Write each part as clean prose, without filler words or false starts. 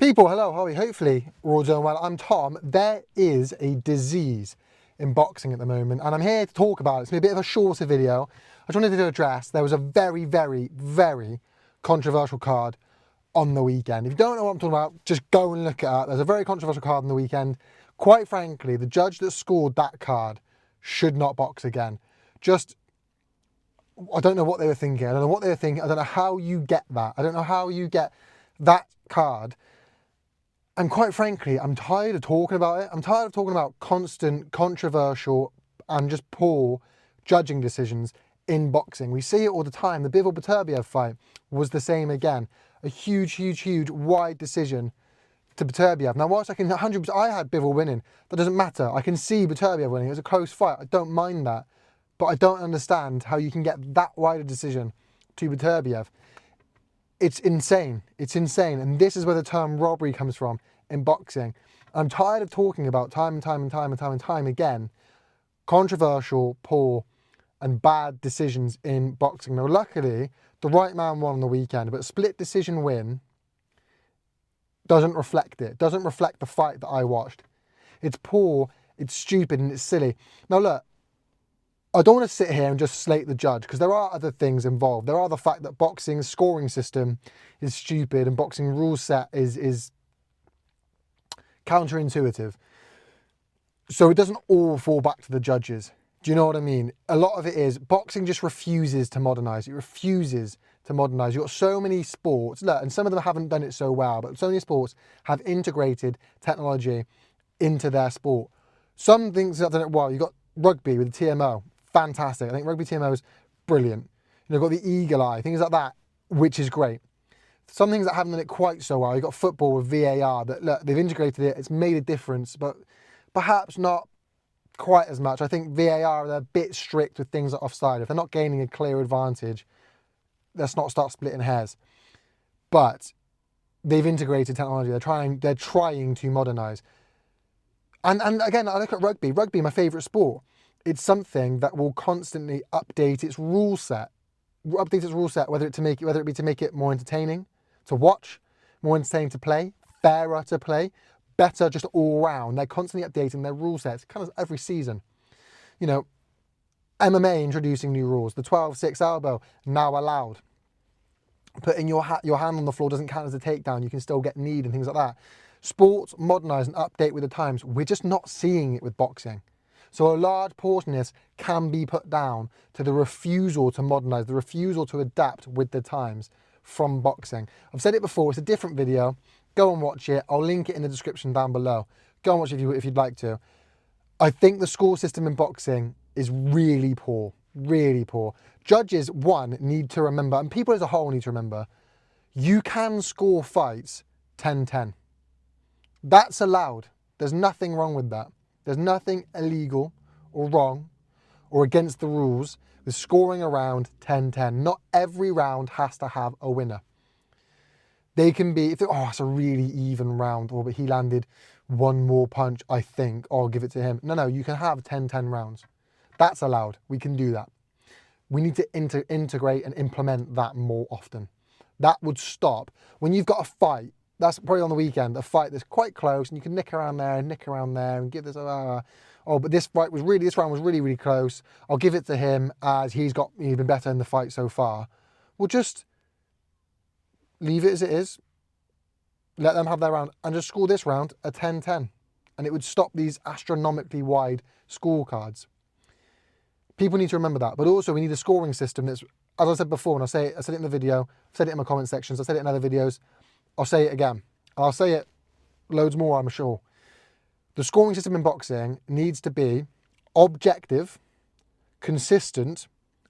People, hello, how are you? Hopefully we're all doing well. I'm Tom. There is a disease in boxing at the moment, and I'm here to talk about it. It's going to be a bit of a shorter video. I just wanted to address there was a very, very, very controversial card on the weekend. If you don't know what I'm talking about, just go and look it up. There's a very controversial card on the weekend. Quite frankly, the judge that scored that card should not box again. I don't know what they were thinking. I don't know what they were thinking. I don't know how you get that. I don't know how you get that card. And quite frankly, I'm tired of talking about it. I'm tired of talking about constant, controversial, and just poor judging decisions in boxing. We see it all the time. The Bivol-Beterbiev fight was the same again. A huge, huge, huge wide decision to Beterbiev. Now, whilst I can 100%, I had Bivol winning. That doesn't matter. I can see Beterbiev winning. It was a close fight. I don't mind that. But I don't understand how you can get that wide a decision to Beterbiev. It's insane. It's insane. And this is where the term robbery comes from in boxing. I'm tired of talking about time and time again, controversial, poor and bad decisions in boxing. Now, luckily, the right man won on the weekend, but a split decision win doesn't reflect it. Doesn't reflect the fight that I watched. It's poor, it's stupid and it's silly. Now, look, I don't want to sit here and just slate the judge because there are other things involved. There are the fact that boxing's scoring system is stupid and boxing rule set is counterintuitive. So it doesn't all fall back to the judges. Do you know what I mean? A lot of it is boxing just refuses to modernise. It refuses to modernise. You've got so many sports, look, and some of them haven't done it so well, but so many sports have integrated technology into their sport. Some things have done it well. You've got rugby with the TMO. Fantastic. I think rugby TMO is brilliant. You've got the eagle eye, things like that, which is great. Some things that haven't done it quite so well. You've got football with VAR that, look, they've integrated it. It's made a difference, but perhaps not quite as much. I think VAR are a bit strict with things like offside. If they're not gaining a clear advantage, let's not start splitting hairs. But they've integrated technology. They're trying to modernise. And again, I look at rugby. Rugby, my favourite sport. It's something that will constantly update its rule set. Whether it be to make it more entertaining to watch, more entertaining to play, fairer to play, better just all round. They're constantly updating their rule sets, kind of every season. You know, MMA introducing new rules. The 12-6 elbow now allowed. Putting your hand on the floor doesn't count as a takedown. You can still get kneed and things like that. Sports modernise and update with the times. We're just not seeing it with boxing. So a large portion of this can be put down to the refusal to modernise, the refusal to adapt with the times from boxing. I've said it before, it's a different video. Go and watch it. I'll link it in the description down below. Go and watch it if you'd like to. I think the score system in boxing is really poor, really poor. Judges, one, need to remember, and people as a whole need to remember, you can score fights 10-10. That's allowed. There's nothing wrong with that. There's nothing illegal or wrong or against the rules with scoring around 10-10. Not every round has to have a winner. They can be, it's a really even round, but he landed one more punch, I think, I'll give it to him. No, you can have 10-10 rounds. That's allowed. We can do that. We need to integrate and implement that more often. That would stop. When you've got a fight, that's probably on the weekend, a fight that's quite close, and you can nick around there and give this, but this round was really, really close. I'll give it to him as he's been better in the fight so far. We'll just leave it as it is, let them have their round, and just score this round a 10-10. And it would stop these astronomically wide scorecards. People need to remember that. But also we need a scoring system that's, as I said before, and I said it in the video, I've said it in my comment sections, I've said it in other videos, I'll say it again. I'll say it loads more, I'm sure. The scoring system in boxing needs to be objective, consistent,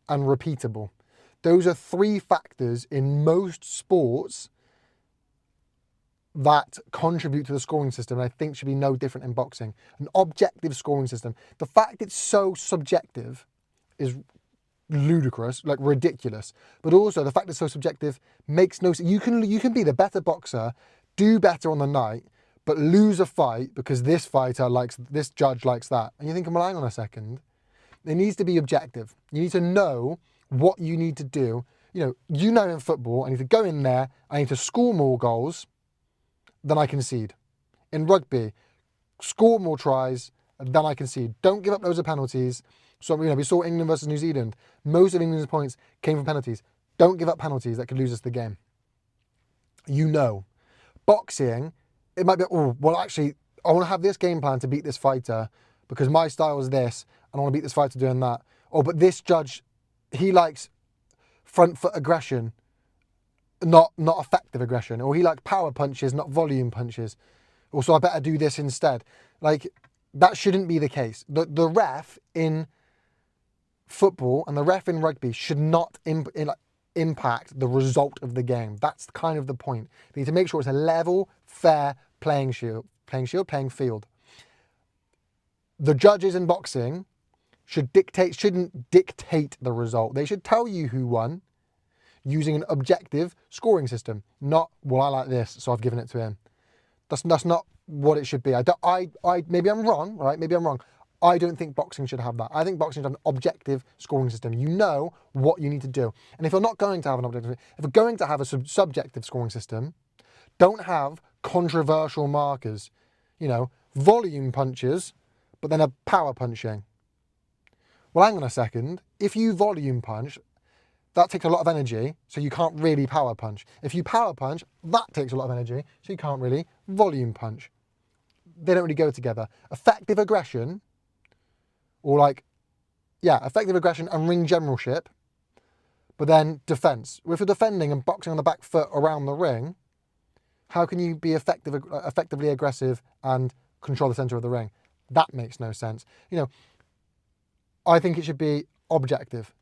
and repeatable. Those are three factors in most sports that contribute to the scoring system, and I think should be no different in boxing. An objective scoring system. The fact it's so subjective is ludicrous, like ridiculous. But also the fact it's so subjective makes no sense. You can be the better boxer, do better on the night, but lose a fight because this judge likes that. And you're thinking, well, hang on a second. It needs to be objective. You need to know what you need to do. You know in football, I need to go in there, I need to score more goals, then I concede. In rugby, score more tries, then I concede. Don't give up loads of penalties. So, we saw England versus New Zealand. Most of England's points came from penalties. Don't give up penalties that could lose us the game. Boxing, it might be, actually, I want to have this game plan to beat this fighter because my style is this, and I want to beat this fighter doing that. But this judge, he likes front foot aggression, not effective aggression. Or he likes power punches, not volume punches. So I better do this instead. That shouldn't be the case. The ref in football and the ref in rugby should not impact the result of the game. That's kind of the point. They need to make sure it's a level, fair playing field. The judges in boxing shouldn't dictate the result. They should tell you who won using an objective scoring system. Not, well, I like this, so I've given it to him. That's not what it should be. Maybe I'm wrong, right? Maybe I'm wrong. I don't think boxing should have that. I think boxing should have an objective scoring system. You know what you need to do. And if you're not going to have an objective, if you're going to have a subjective scoring system, don't have controversial markers. Volume punches, but then a power punching. Well, hang on a second. If you volume punch, that takes a lot of energy, so you can't really power punch. If you power punch, that takes a lot of energy, so you can't really volume punch. They don't really go together. Effective aggression, effective aggression and ring generalship, but then defence. If you're defending and boxing on the back foot around the ring, how can you be effectively aggressive and control the centre of the ring? That makes no sense. I think it should be objective.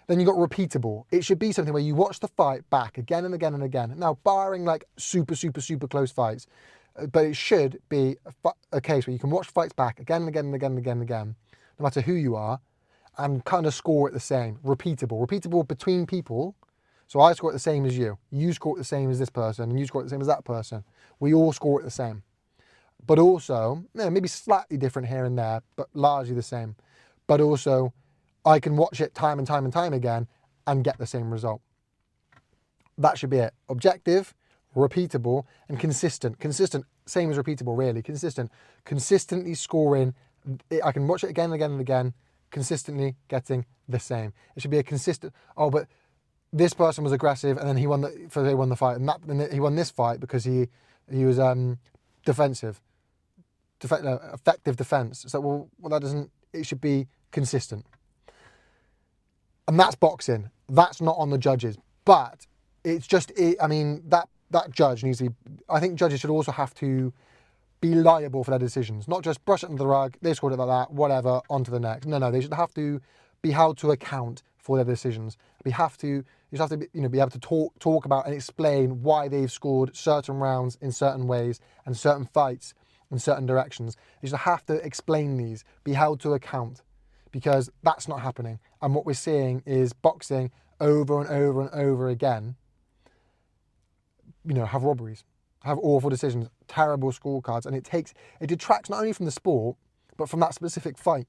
Then you've got repeatable. It should be something where you watch the fight back again and again and again. Now, barring super, super, super close fights, but it should be a case where you can watch fights back again and again and again and again and again, no matter who you are, and kind of score it the same. Repeatable between people. So I score it the same as you. You score it the same as this person, and you score it the same as that person. We all score it the same. But also, maybe slightly different here and there, but largely the same. But also, I can watch it time and time and time again and get the same result. That should be it. Objective, repeatable, and consistent. Consistent, same as repeatable, really. Consistent. Consistently scoring. I can watch it again and again and again, consistently getting the same. It should be a consistent, but this person was aggressive and then they won the fight, and he won this fight because he was defensive. Effective defence. So, that doesn't, it should be consistent. And that's boxing. That's not on the judges. But it's just, that judge needs to be, I think judges should also have to be liable for their decisions. Not just brush it under the rug, they scored it like that, whatever, on to the next. No, they should have to be held to account for their decisions. You have to be able to talk about and explain why they've scored certain rounds in certain ways and certain fights in certain directions. You should have to explain these, be held to account, because that's not happening. And what we're seeing is boxing over and over and over again, have robberies, have awful decisions, terrible scorecards, and it detracts not only from the sport, but from that specific fight.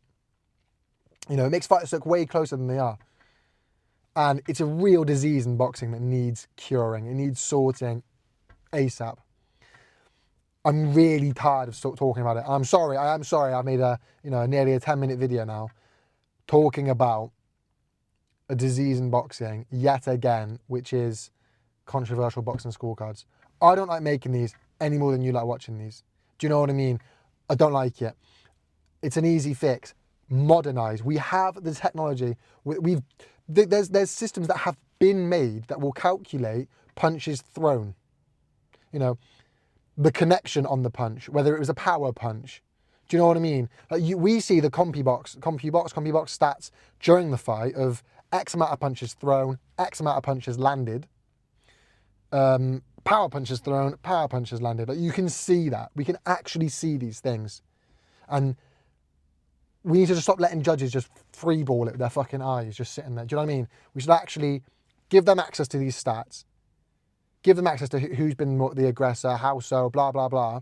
It makes fighters look way closer than they are. And it's a real disease in boxing that needs curing. It needs sorting ASAP. I'm really tired of talking about it. I am sorry. I made nearly a 10-minute video now talking about a disease in boxing yet again, which is controversial boxing scorecards. I don't like making these any more than you like watching these. Do you know what I mean? I don't like it. It's an easy fix. Modernize. We have the technology. There's systems that have been made that will calculate punches thrown. The connection on the punch, whether it was a power punch. Do you know what I mean? We see the CompuBox stats during the fight of X amount of punches thrown, X amount of punches landed, power punches thrown, power punches landed. You can see that. We can actually see these things. And we need to just stop letting judges just freeball it with their fucking eyes just sitting there. Do you know what I mean? We should actually give them access to these stats. Give them access to who's been the aggressor, how so, blah, blah, blah.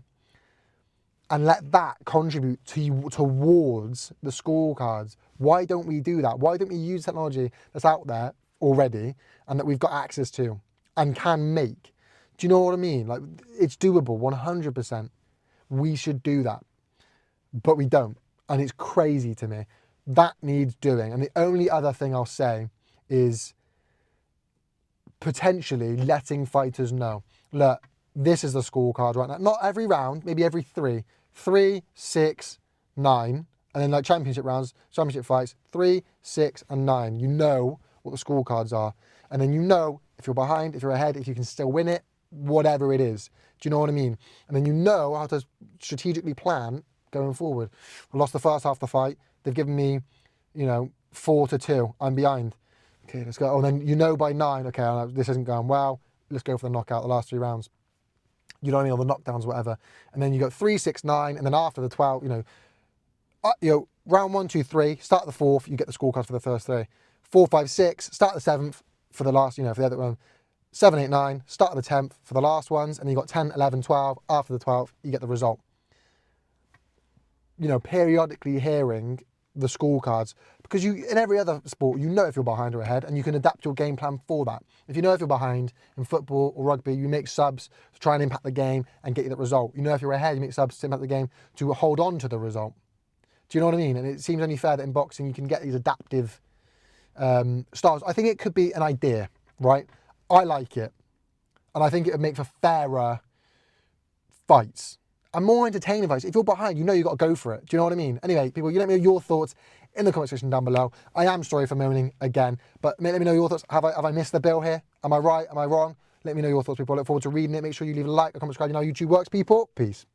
And let that contribute towards the scorecards. Why don't we do that? Why don't we use technology that's out there already and that we've got access to and can make Do you know what I mean? Like, it's doable, 100%. We should do that, but we don't. And it's crazy to me. That needs doing. And the only other thing I'll say is potentially letting fighters know, look, this is the scorecard right now. Not every round, maybe every 3. 3, 6, 9. And then like championship rounds, championship fights, 3, 6, and 9. You know what the scorecards are. And then you know if you're behind, if you're ahead, if you can still win it, whatever it is. Do you know what I mean? And then you know how to strategically plan going forward. I lost the first half of the fight. They've given me, 4-2. I'm behind. Okay, let's go. Oh, then you know by 9, okay, this isn't going well. Let's go for the knockout, the last 3 rounds. You know what I mean? Or the knockdowns, whatever. And then you go 3, 6, 9. And then after the 12, round 1, 2, 3, start the 4th, you get the scorecards for the first 3. 4, 5, 6, start the 7th for the last, for the other one. 7, 8, 9, start the 10th for the last ones. And then you got 10, 11, 12. After the 12th, you get the result. Periodically hearing the scorecards, because in every other sport, if you're behind or ahead, and you can adapt your game plan for that. If if you're behind in football or rugby, you make subs to try and impact the game and get you the result. If you're ahead, you make subs to impact the game to hold on to the result. Do you know what I mean? And it seems only fair that in boxing you can get these adaptive styles. I think it could be an idea, right? I like it, and I think it would make for fairer fights. And more entertaining fights. If you're behind, you've got to go for it. Do you know what I mean? Anyway, people, you let me know your thoughts in the comment section down below. I am sorry for moaning again, but let me know your thoughts. Have I missed the bill here? Am I right? Am I wrong? Let me know your thoughts, people. I look forward to reading it. Make sure you leave a like, a comment, subscribe. You know how YouTube works, people. Peace.